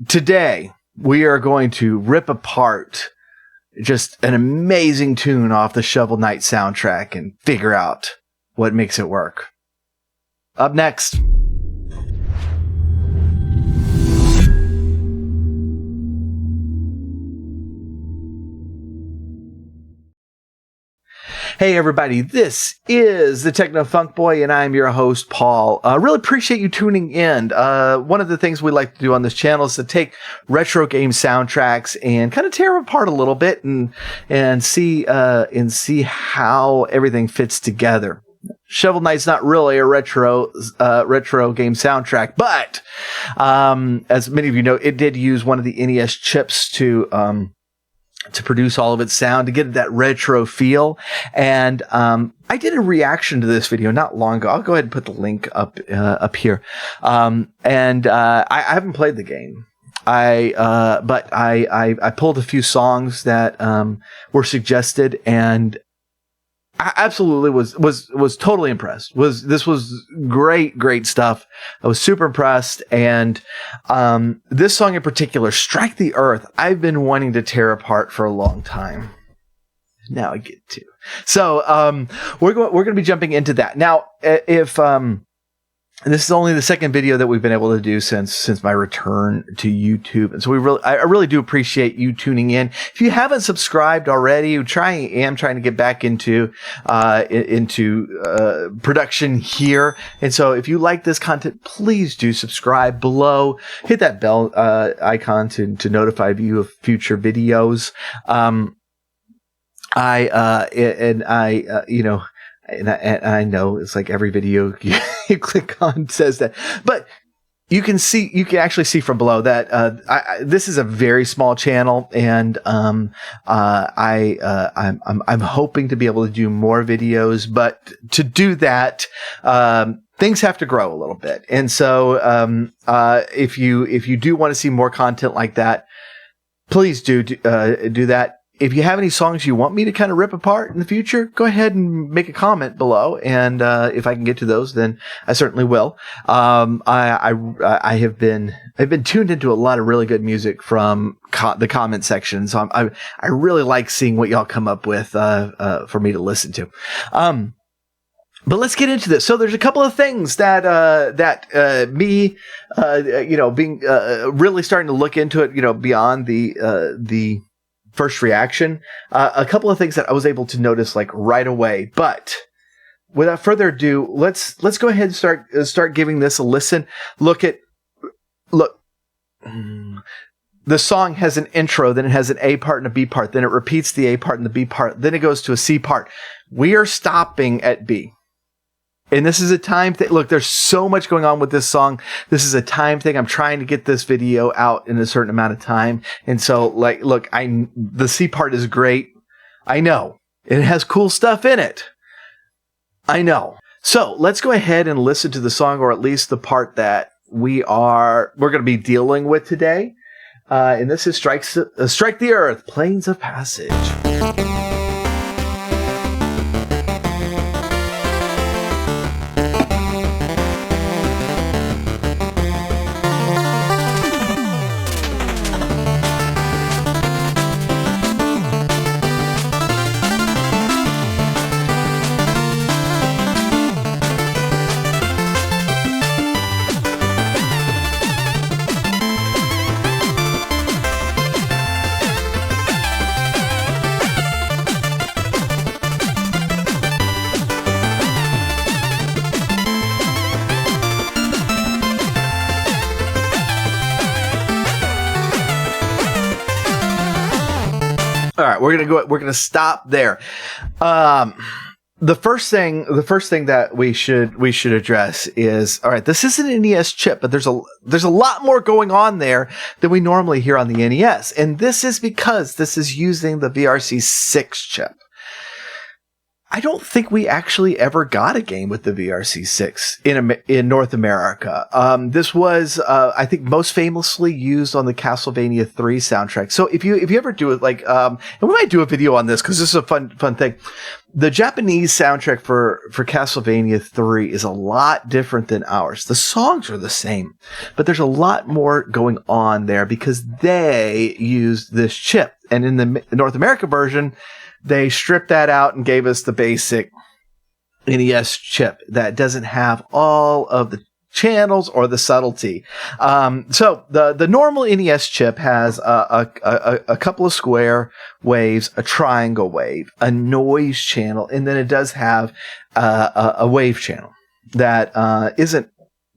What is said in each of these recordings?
Today, we are going to rip apart just an amazing tune off the Shovel Knight soundtrack and figure out what makes it work. Up next. Hey everybody, this is the Techno Funk Boy, and I'm your host, Paul. Really appreciate you tuning in. One of the things we like to do on this channel is to take retro game soundtracks and kind of tear them apart a little bit and see how everything fits together. Shovel Knight's not really a retro game soundtrack, but as many of you know, it did use one of the NES chips to produce all of its sound, to get that retro feel. And I did a reaction to this video not long ago. I'll go ahead and put the link up here. I haven't played the game. But I pulled a few songs that were suggested, and I absolutely was totally impressed. This was great stuff. I was super impressed, and this song in particular, "Strike the Earth," I've been wanting to tear apart for a long time. Now I get to. So we're going to be jumping into that now. If this is only the second video that we've been able to do since my return to YouTube, and so I really do appreciate you tuning in. If you haven't subscribed already, I'm trying to get back into production here, and so if you like this content, please do subscribe below. Hit that bell icon to notify you of future videos. I know it's like every video you click on says that, but you can actually see from below that this is a very small channel, and I'm hoping to be able to do more videos, but to do that, things have to grow a little bit, and so if you do want to see more content like that, please do that. If you have any songs you want me to kind of rip apart in the future, go ahead and make a comment below, and if I can get to those, then I certainly will. I've been tuned into a lot of really good music from the comment section, so I really like seeing what y'all come up with for me to listen to. But let's get into this. So there's a couple of things that me being really starting to look into it, beyond the first reaction, a couple of things that I was able to notice like right away. But without further ado, let's go ahead and start giving this a listen. Look. The song has an intro, then it has an A part and a B part, then it repeats the A part and the B part, then it goes to a C part. We are stopping at B. And this is a time thing. Look, there's so much going on with this song. This is a time thing. I'm trying to get this video out in a certain amount of time. And so, look, the C part is great. I know. It has cool stuff in it. I know. So let's go ahead and listen to the song, or at least the part that we're going to be dealing with today. And this is Strike the Earth, Plains of Passage. All right, we're gonna stop there. The first thing that we should address is, all right, this is an NES chip, but there's a lot more going on there than we normally hear on the NES, and this is because this is using the VRC6 chip. I don't think we actually ever got a game with the VRC6 in North America. This was, I think, most famously used on the Castlevania 3 soundtrack. So if you ever do it, like, and we might do a video on this because this is a fun thing. The Japanese soundtrack for Castlevania 3 is a lot different than ours. The songs are the same, but there's a lot more going on there because they used this chip. And in the North America version, they stripped that out and gave us the basic NES chip that doesn't have all of the channels or the subtlety. So the normal NES chip has a couple of square waves, a triangle wave, a noise channel, and then it does have a wave channel that isn't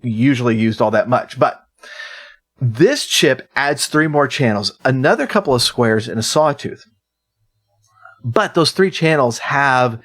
usually used all that much. But this chip adds 3 more channels, another couple of squares, and a sawtooth. But those 3 channels have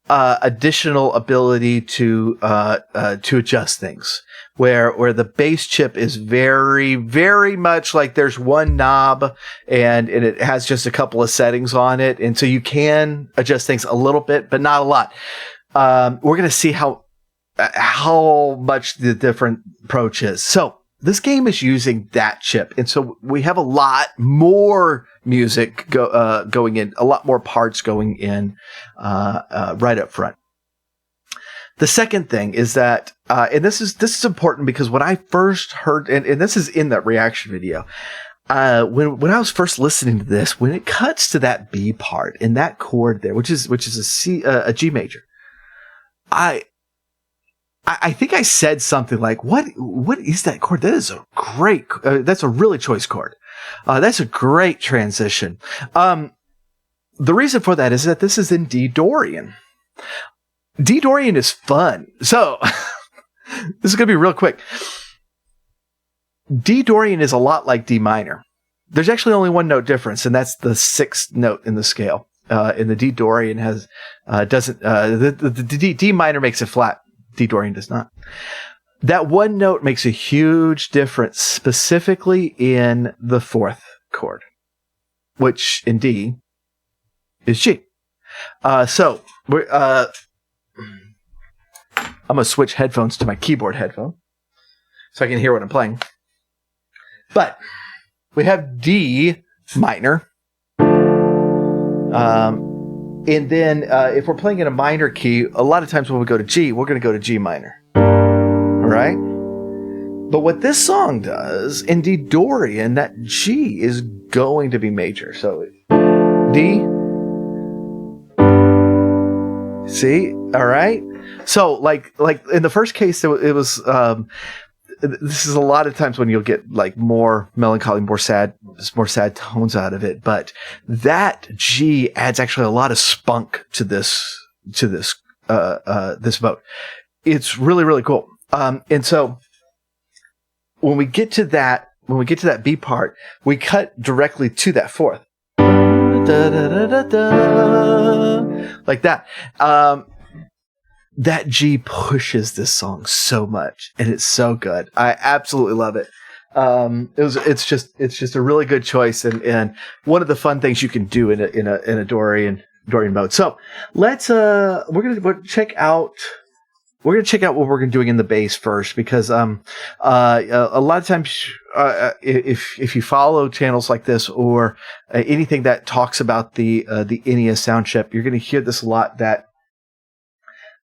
additional ability to adjust things, where the base chip is very, very much like there's one knob and it has just a couple of settings on it, and so you can adjust things a little bit, but not a lot. We're going to see how much the different approach is. So this game is using that chip, and so we have a lot more music going in, a lot more parts going in right up front. The second thing is that, and this is important because when I first heard, and this is in that reaction video, when I was first listening to this, when it cuts to that B part in that chord there, which is a G major, I think I said something like, what is that chord? That is a great, that's a really choice chord. That's a great transition. The reason for that is that this is in D Dorian. D Dorian is fun. So this is going to be real quick. D Dorian is a lot like D minor. There's actually only one note difference, and that's the 6th note in the scale. And the D Dorian has, the D minor makes it flat. D Dorian does not. That one note makes a huge difference, specifically in the 4th chord, which in D is G. So I'm going to switch headphones to my keyboard headphone so I can hear what I'm playing. But we have D minor. And then if we're playing in a minor key, a lot of times when we go to G, we're going to go to G minor. All right? But what this song does, in D Dorian, that G is going to be major. So D. See? All right? So like in the first case, it was this is a lot of times when you'll get like more melancholy, more sad tones out of it. But that G adds actually a lot of spunk to this vote. It's really, really cool. And so when we get to that B part, we cut directly to that 4th. Like that. That G pushes this song so much, and it's so good. I absolutely love it. It's just a really good choice, and one of the fun things you can do in a Dorian mode. So let's we're gonna check out what we're doing in the bass first, because a lot of times if you follow channels like this or anything that talks about the NES sound chip, you're going to hear this a lot. That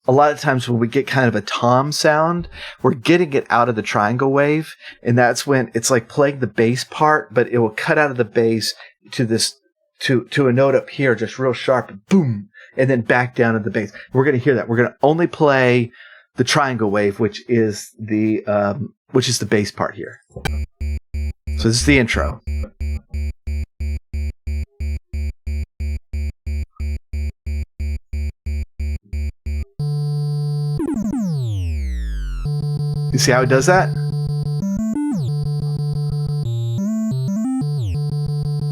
a lot of times when we get kind of a tom sound, we're getting it out of the triangle wave, and that's when it's like playing the bass part, but it will cut out of the bass to a note up here, just real sharp, boom, and then back down to the bass. We're going to hear that. We're going to only play the triangle wave, which is the bass part here. So this is the intro. You see how it does that?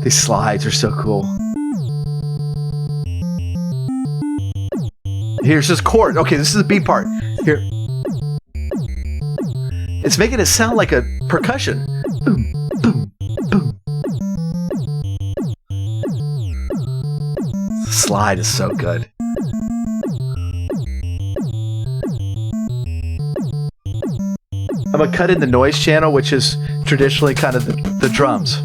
These slides are so cool. Here's this chord. Okay, this is the B part. Here. It's making it sound like a percussion. Boom, boom, boom. Slide is so good. I'm going to cut in the noise channel, which is traditionally kind of the drums.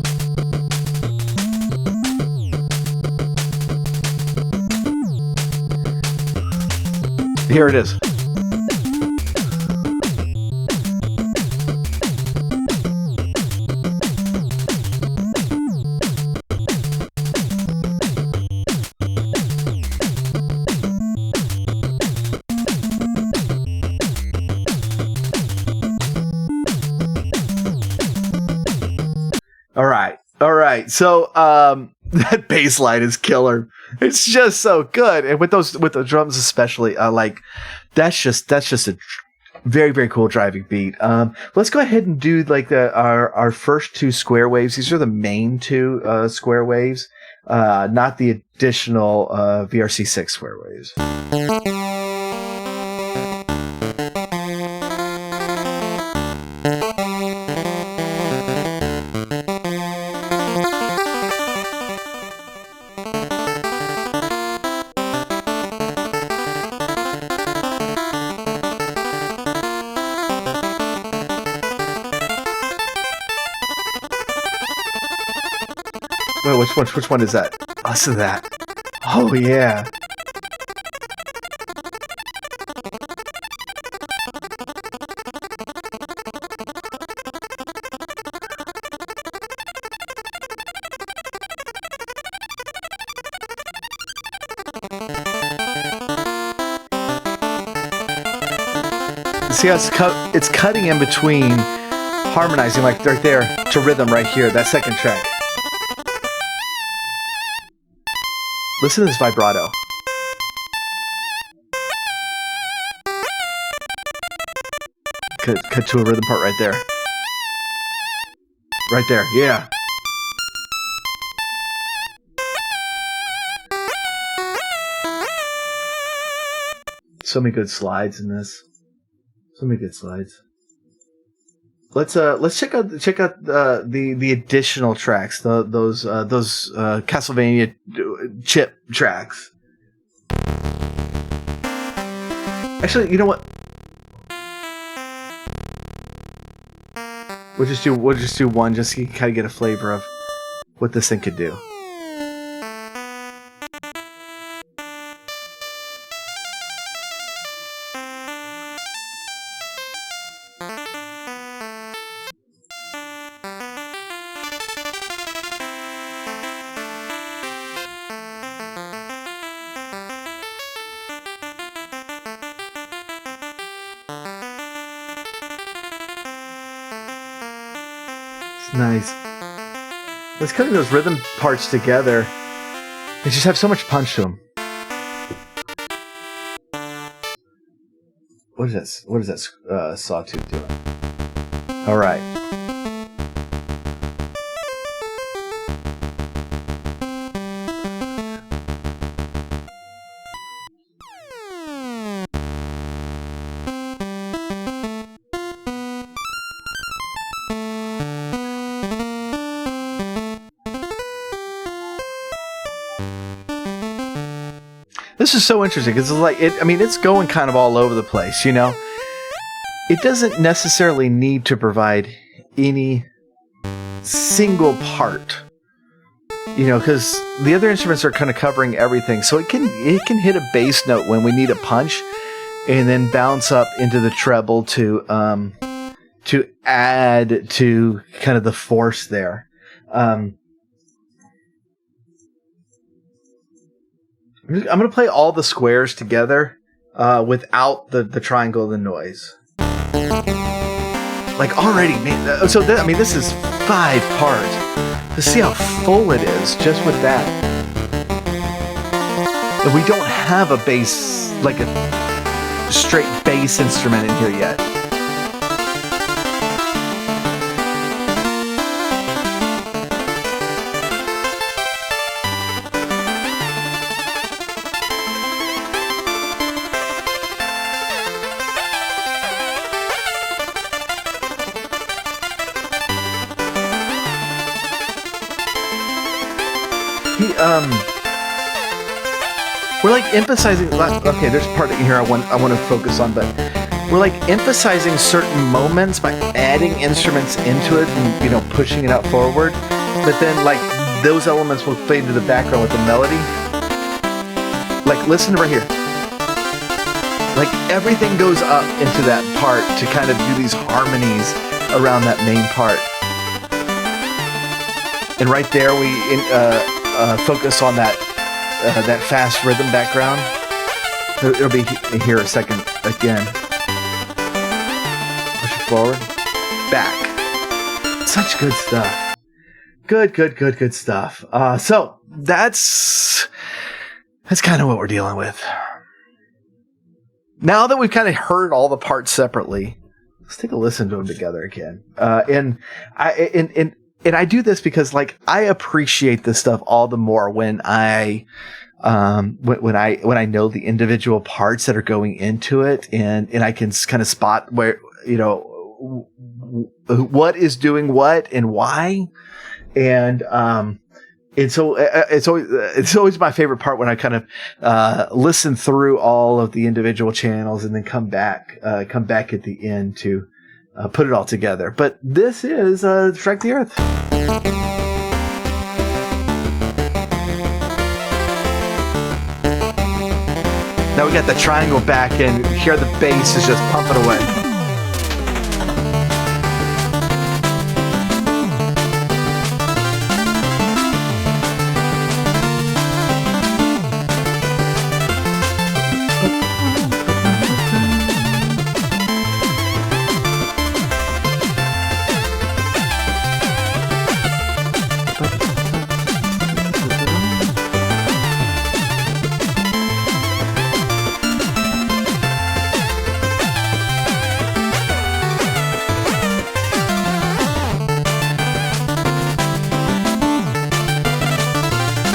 Here it is. All right. So that bass line is killer. It's just so good, and with the drums especially, that's just a very, very cool driving beat. Let's go ahead and do like our first two square waves. These are the main two square waves, not the additional VRC6 square waves. Wait, which one is that? Listen to that. Oh, yeah. See how it's cutting in between, harmonizing like right there to rhythm right here, that second track. Listen to this vibrato. Cut to a rhythm part right there. Right there, yeah. So many good slides in this. So many good slides. Let's check out the additional tracks, those Castlevania chip tracks. Actually, you know what? We'll just do one, just to kind of get a flavor of what this thing could do. Nice. Let's cut those rhythm parts together. They just have so much punch to them. What is that sawtooth doing? All right. This is so interesting because it's like it's going kind of all over the place, you know. It doesn't necessarily need to provide any single part, you know, because the other instruments are kind of covering everything. So it can hit a bass note when we need a punch, and then bounce up into the treble to add to kind of the force there. I'm going to play all the squares together without the triangle of the noise. Like already, man. So this is 5 parts. To see how full it is just with that. And we don't have a bass, like a straight bass instrument in here yet. We're like emphasizing. Okay, there's a part in here I want to focus on, but we're like emphasizing certain moments by adding instruments into it and, you know, pushing it out forward. But then like those elements will fade into the background with the melody. Like listen right here. Like everything goes up into that part to kind of do these harmonies around that main part. And right there we focus on that fast rhythm background. It'll be here a second again. Push it forward, back. Such good stuff. Good stuff. So that's kind of what we're dealing with. Now that we've kind of heard all the parts separately, let's take a listen to them together again. And I do this because like I appreciate this stuff all the more when I know the individual parts that are going into it, and I can kind of spot where, you know, what is doing what and why. And so it's always my favorite part when I kind of listen through all of the individual channels and then come back at the end to put it all together. But this is Strike the Earth. Now we got the triangle back and here the bass is just pumping away.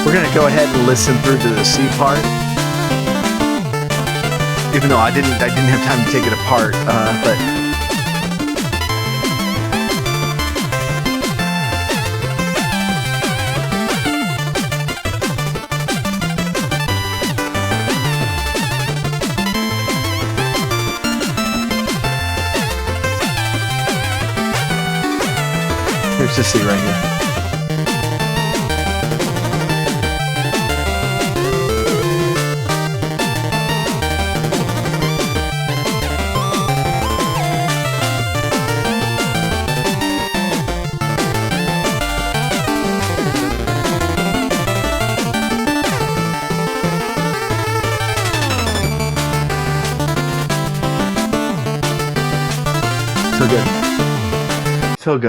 We're going to go ahead and listen through to the C part. Even though I didn't have time to take it apart, but here's the C right here.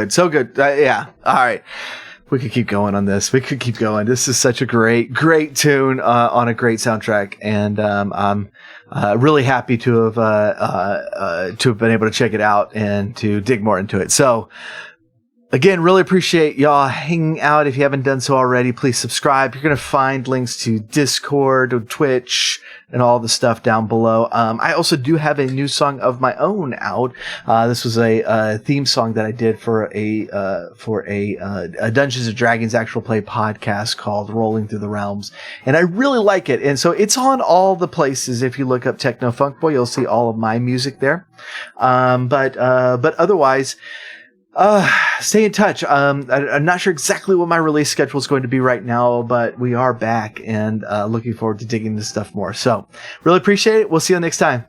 So good. Yeah. All right. We could keep going on this. We could keep going. This is such a great tune on a great soundtrack, and I'm really happy to have been able to check it out and to dig more into it. So, again, really appreciate y'all hanging out. If you haven't done so already, please subscribe. You're going to find links to Discord, Twitch, and all the stuff down below. I also do have a new song of my own out. This was a theme song that I did for a Dungeons and Dragons actual play podcast called Rolling Through the Realms. And I really like it. And so it's on all the places. If you look up Techno Funk Boy, you'll see all of my music there. But otherwise, stay in touch. I'm not sure exactly what my release schedule is going to be right now, but we are back and looking forward to digging this stuff more. So really appreciate it. We'll see you next time.